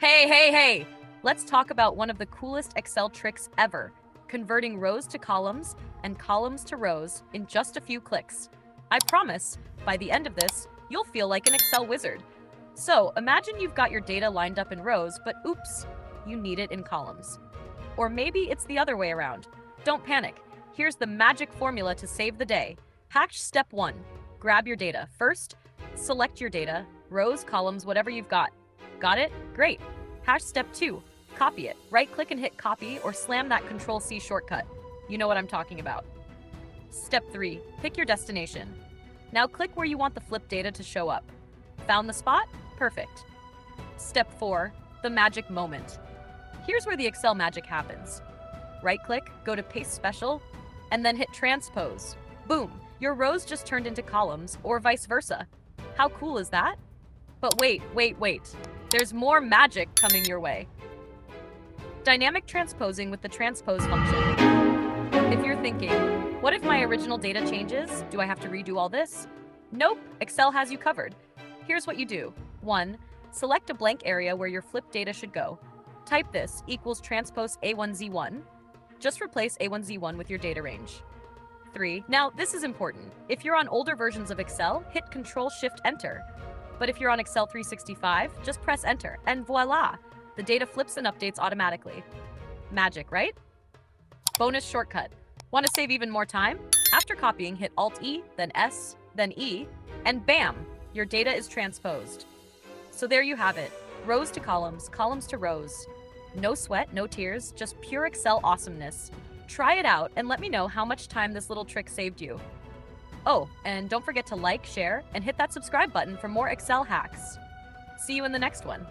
Hey! Let's talk about one of the coolest Excel tricks ever, converting rows to columns and columns to rows in just a few clicks. I promise, by the end of this, you'll feel like an Excel wizard. So imagine you've got your data lined up in rows, but oops, you need it in columns. Or maybe it's the other way around. Don't panic. Here's the magic formula to save the day. Hack step 1. Grab your data. First, select your data, rows, columns, whatever you've got. Got it? Great. Hash step 2. Copy it. Right-click and hit copy or slam that Control-C shortcut. You know what I'm talking about. Step 3. Pick your destination. Now click where you want the flipped data to show up. Found the spot? Perfect. Step 4. The magic moment. Here's where the Excel magic happens. Right-click, go to Paste Special, and then hit Transpose. Boom! Your rows just turned into columns, or vice versa. How cool is that? But wait. There's more magic coming your way. Dynamic transposing with the transpose function. If you're thinking, what if my original data changes? Do I have to redo all this? Nope, Excel has you covered. Here's what you do. 1. Select a blank area where your flipped data should go. Type this equals transpose A1Z1. Just replace A1Z1 with your data range. 3. Now, this is important. If you're on older versions of Excel, hit Control-Shift-Enter. But if you're on Excel 365, just press Enter, and voila! The data flips and updates automatically. Magic, right? Bonus shortcut. Want to save even more time? After copying, hit Alt-E, then S, then E, and bam! Your data is transposed. So there you have it. Rows to columns, columns to rows. No sweat, no tears, just pure Excel awesomeness. Try it out and let me know how much time this little trick saved you. Oh, and don't forget to like, share, and hit that subscribe button for more Excel hacks. See you in the next one.